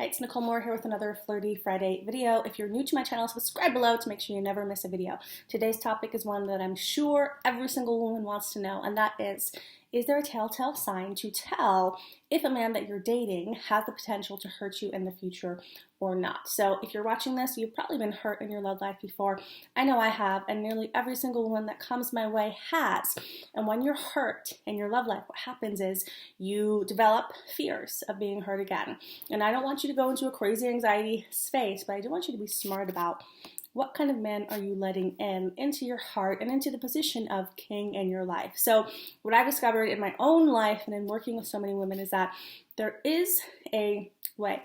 Hi, it's Nicole Moore here with another Flirty Friday video. If you're new to my channel, subscribe below to make sure you never miss a video. Today's topic is one that I'm sure every single woman wants to know, and that is there a telltale sign to tell if a man that you're dating has the potential to hurt you in the future or not? So if you're watching this, you've probably been hurt in your love life before. I know I have, and nearly every single woman that comes my way has. And when you're hurt in your love life, what happens is you develop fears of being hurt again. And I don't want you to go into a crazy anxiety space, but I do want you to be smart about what kind of men are you letting into your heart and into the position of king in your life. So what I've discovered in my own life and in working with so many women is that there is a way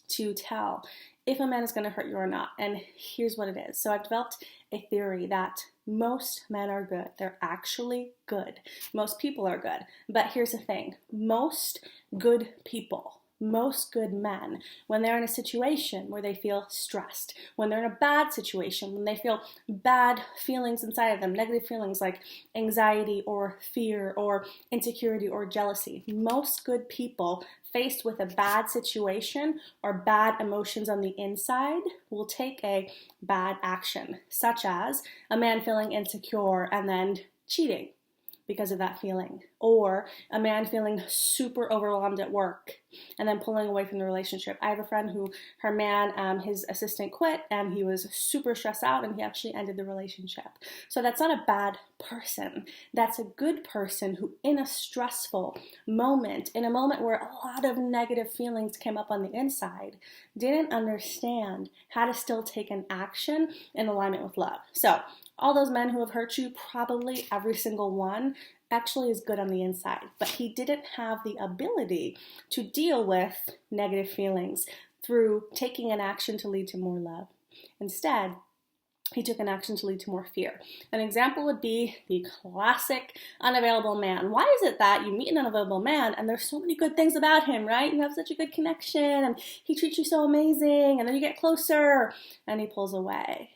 to tell if a man is going to hurt you or not. And here's what it is. So I've developed a theory that most men are good. They're actually good. Most people are good. But here's the thing. Most good people, most good men, when they're in a situation where they feel stressed, when they're in a bad situation, when they feel bad feelings inside of them, negative feelings like anxiety or fear or insecurity or jealousy, most good people faced with a bad situation or bad emotions on the inside will take a bad action, such as a man feeling insecure and then cheating because of that feeling, or a man feeling super overwhelmed at work and then pulling away from the relationship. I have a friend who her man, his assistant quit, and he was super stressed out, and he actually ended the relationship. So that's not a bad person. That's a good person who, in a stressful moment, in a moment where a lot of negative feelings came up on the inside, didn't understand how to still take an action in alignment with love. So all those men who have hurt you, probably every single one, actually is good on the inside, but he didn't have the ability to deal with negative feelings through taking an action to lead to more love. Instead, he took an action to lead to more fear. An example would be the classic unavailable man. Why is it that you meet an unavailable man and there's so many good things about him, right? You have such a good connection and he treats you so amazing, and then you get closer and he pulls away?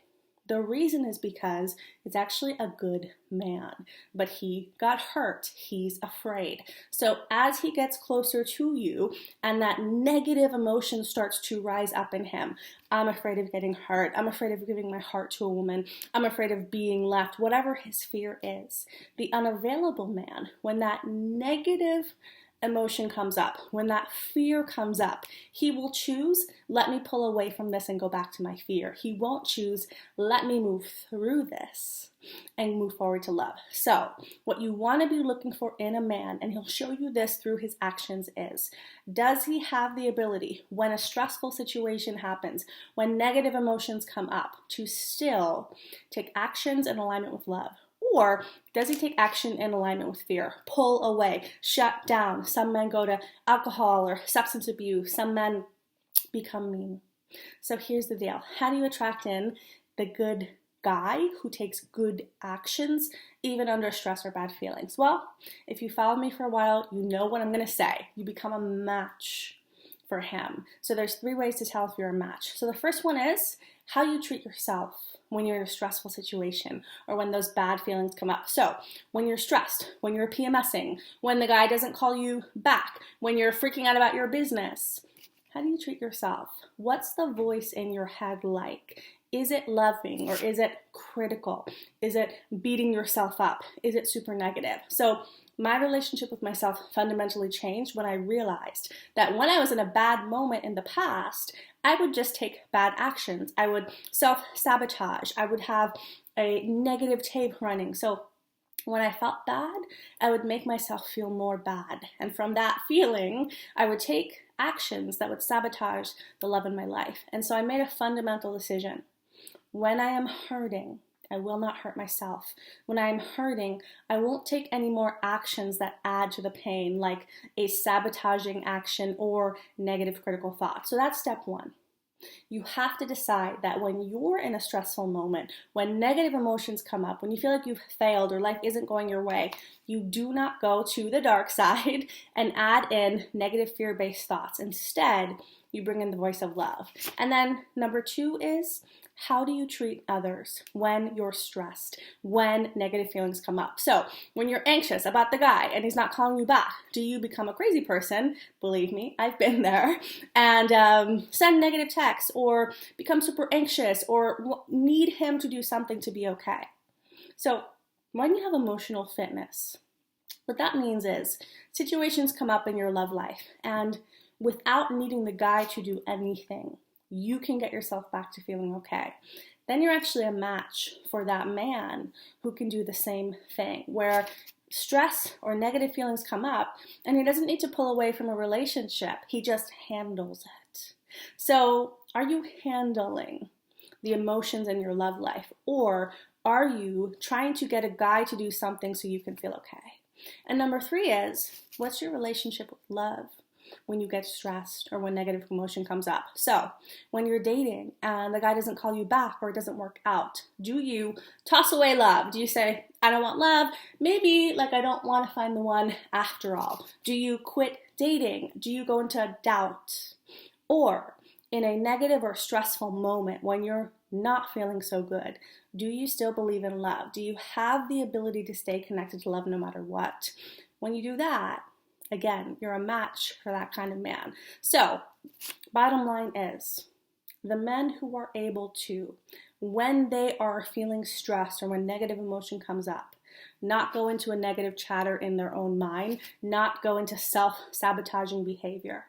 The reason is because it's actually a good man, but he got hurt. He's afraid. So as he gets closer to you and that negative emotion starts to rise up in him, I'm afraid of getting hurt. I'm afraid of giving my heart to a woman. I'm afraid of being left, whatever his fear is. The unavailable man, when that negative emotion comes up, when that fear comes up, he will choose, let me pull away from this and go back to my fear. He won't choose, let me move through this and move forward to love. So what you want to be looking for in a man, and he'll show you this through his actions, is, does he have the ability when a stressful situation happens, when negative emotions come up, to still take actions in alignment with love? Or does he take action in alignment with fear? Pull away, shut down. Some men go to alcohol or substance abuse. Some men become mean. So here's the deal. How do you attract in the good guy who takes good actions even under stress or bad feelings? Well, if you followed me for a while, you know what I'm going to say. You become a match for him. So there's 3 ways to tell if you're a match. So the first one is how you treat yourself when you're in a stressful situation or when those bad feelings come up. So when you're stressed, when you're PMSing, when the guy doesn't call you back, when you're freaking out about your business, how do you treat yourself? What's the voice in your head like? Is it loving or is it critical? Is it beating yourself up? Is it super negative? So my relationship with myself fundamentally changed when I realized that when I was in a bad moment in the past, I would just take bad actions. I would self-sabotage. I would have a negative tape running. So when I felt bad, I would make myself feel more bad. And from that feeling, I would take actions that would sabotage the love in my life. And so I made a fundamental decision. When I am hurting, I will not hurt myself. When I am hurting, I won't take any more actions that add to the pain, like a sabotaging action or negative critical thoughts. So that's step 1. You have to decide that when you're in a stressful moment, when negative emotions come up, when you feel like you've failed or life isn't going your way, you do not go to the dark side and add in negative fear-based thoughts. Instead, you bring in the voice of love. And then number 2 is How do you treat others when you're stressed, when negative feelings come up? So when you're anxious about the guy and he's not calling you back, do you become a crazy person? Believe me, I've been there. And send negative texts or become super anxious or need him to do something to be okay. So when you have emotional fitness, what that means is situations come up in your love life, and without needing the guy to do anything, you can get yourself back to feeling okay. Then you're actually a match for that man who can do the same thing, where stress or negative feelings come up and he doesn't need to pull away from a relationship. He just handles it. So are you handling the emotions in your love life, or are you trying to get a guy to do something so you can feel okay? And number 3 is, what's your relationship with love when you get stressed or when negative emotion comes up? So when you're dating and the guy doesn't call you back or it doesn't work out, do you toss away love? Do you say, I don't want love? Maybe like I don't want to find the one after all. Do you quit dating? Do you go into doubt? Or in a negative or stressful moment when you're not feeling so good, do you still believe in love? Do you have the ability to stay connected to love no matter what? When you do that, again, you're a match for that kind of man. So, bottom line is, the men who are able to, when they are feeling stressed or when negative emotion comes up, not go into a negative chatter in their own mind, not go into self-sabotaging behavior.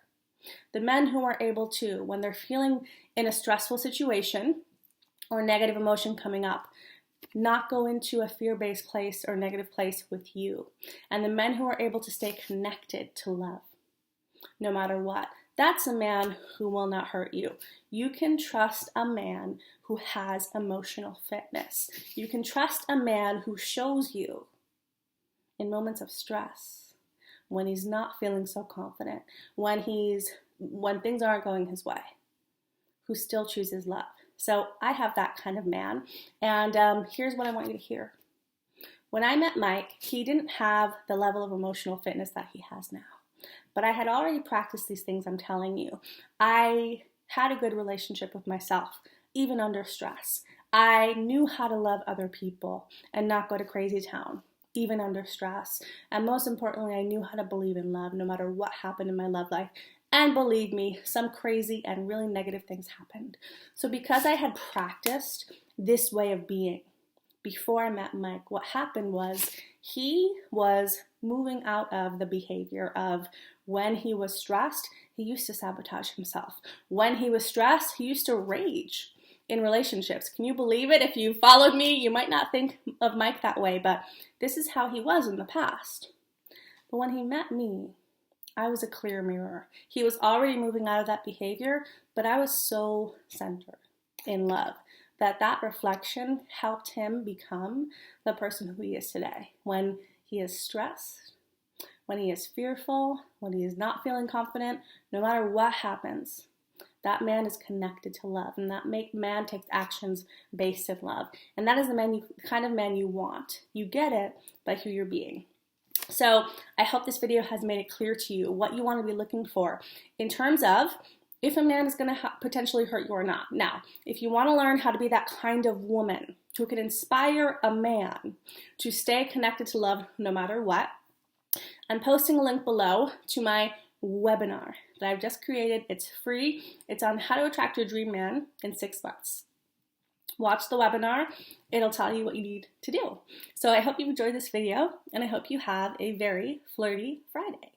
The men who are able to, when they're feeling in a stressful situation or negative emotion coming up, not go into a fear-based place or negative place with you. And the men who are able to stay connected to love, no matter what, that's a man who will not hurt you. You can trust a man who has emotional fitness. You can trust a man who shows you in moments of stress, when he's not feeling so confident, when things aren't going his way, who still chooses love. So I have that kind of man, and here's what I want you to hear. When I met Mike, he didn't have the level of emotional fitness that he has now, but I had already practiced these things I'm telling you. I had a good relationship with myself, even under stress. I knew how to love other people and not go to crazy town, even under stress. And most importantly, I knew how to believe in love no matter what happened in my love life. And believe me, some crazy and really negative things happened. So because I had practiced this way of being before I met Mike, what happened was he was moving out of the behavior of when he was stressed, he used to sabotage himself. When he was stressed, he used to rage in relationships. Can you believe it? If you followed me, you might not think of Mike that way, but this is how he was in the past. But when he met me, I was a clear mirror. He was already moving out of that behavior, but I was so centered in love that reflection helped him become the person who he is today. When he is stressed, when he is fearful, when he is not feeling confident, no matter what happens, that man is connected to love, and that man takes actions based in love. And that is the kind of man you want. You get it by who you're being. So I hope this video has made it clear to you what you want to be looking for in terms of if a man is going to potentially hurt you or not. Now, if you want to learn how to be that kind of woman who can inspire a man to stay connected to love no matter what, I'm posting a link below to my webinar that I've just created. It's free. It's on how to attract your dream man in 6 months. Watch the webinar. It'll tell you what you need to do. So I hope you enjoyed this video, and I hope you have a very flirty Friday.